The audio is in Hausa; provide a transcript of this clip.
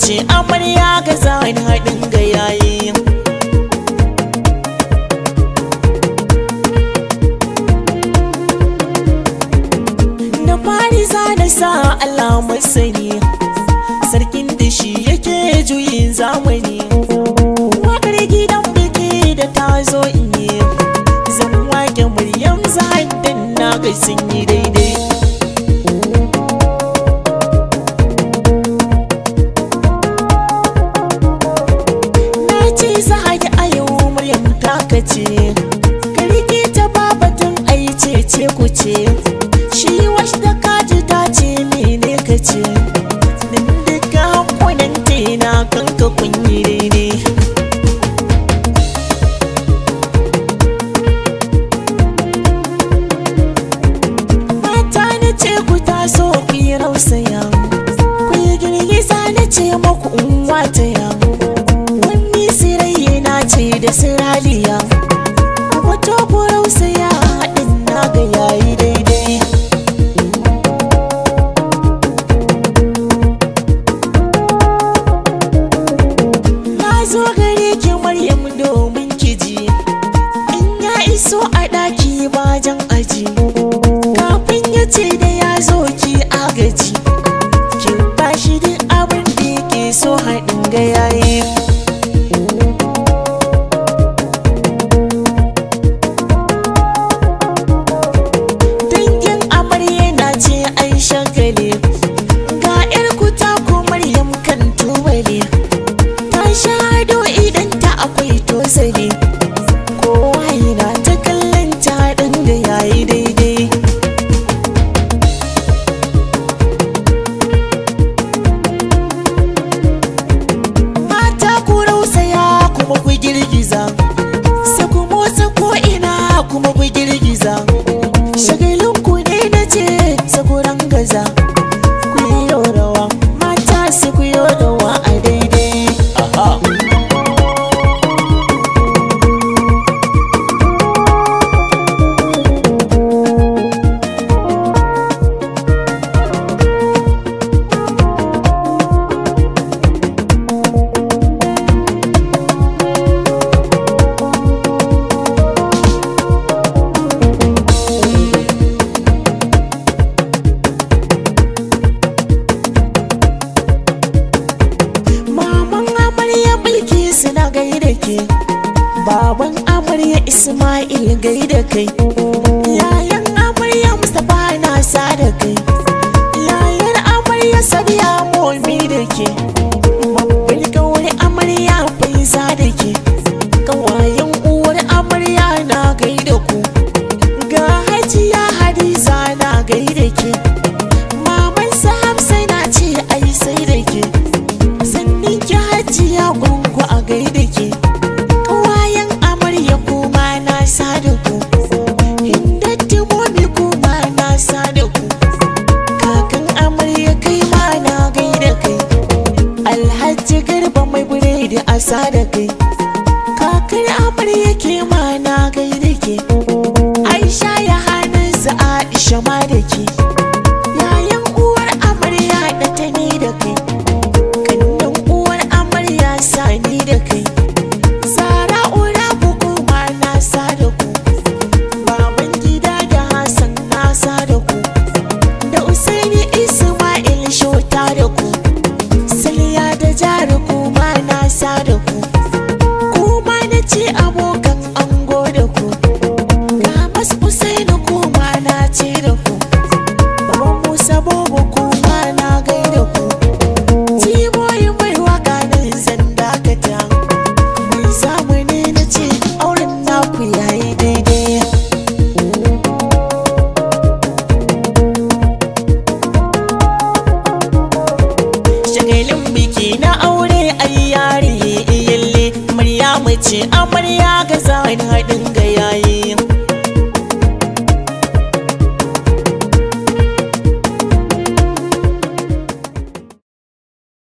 ce amarya ga zani haɗin ga yayi. Da fari zana sa Allah masani, sarkin da shi yake juyin zamani. Wakar gidan biki da ta zo in yi, zan wake Maryam Zahaddan na ga sun yi daidai. Na ce Zahadi a yau Maryam ta kace, ka rike ta babatun ai ce ku ce. Shi wasu da kaji ta ce mene ka ce, din duka hankunan tena kanka kun yi daidai. Mata na ce ku taso ku yi rausaya, ku yi girgiza na ce maku in wataya. Wani sirayya na ce da siraliya, wato ku rausaya haɗin na ga yayi daidai. Zo gare ki Maryam domin ki ji, in ya iso a ɗaki bajan aji. Kafin ya ce da ya zo ki agaji, ki bashi duk abin da yake so haɗin ga yayi. Dangin amarya na ce ai shagali, ga 'yar kuta ko Maryam kan tubali. Shado idan ta akwai tosali, kowa yana ta kallon ta haɗin da yayi daidai. Mata ku rausaya kuma ku girgiza, sai ku motsa ko ina kuma ku girgiza. Shagalin ku ne na ce sai ku rangaza, ku yi rawa mata sai ku yi rawa a daidai. Na gaida ke, baban amarya Ismail gaida kai, yayan amarya Mustapha na sa da kai, yayan amarya Sadiya Momi da ke, babbar kawar amarya Faiza da ke, kawayen uwar amarya na gaida ku, ga Hajiya Hadiza na gaida ke, maman Hamsa na ce ai sai da ke, sannin ki Hajiya gungu a gaida ke, kawayen amarya kuma na sa da ku, Hindatti Momi kuma na sa da ku, kakan amarya kai ma na gaida kai, Alhaji Garba mai biredi a sa da kai, kakar amarya ke ma na gaida ke, Aisha ya hannunsa Aisha ma da ke, yayan uwar amarya da ta ni da kai, kannan uwar amarya Sani da kai, Zara ura kuma na sa da ku, baban gida da Hassan na sa da ku, da Usaini Ismail Shota da ku, Saliya da Jari kuma na sa da ku, kuma na ce abokan ango da ku, ga Mas Usaini kuma na ce da ku, baban Musa Bobo kuma na gaida ku, Timoyi mai waka nan zan dakata, mai zamani na ce auren naku yayi daidai. Shagalin biki na aure ai yare yalle, Maryamu ce amarya ga zani haɗin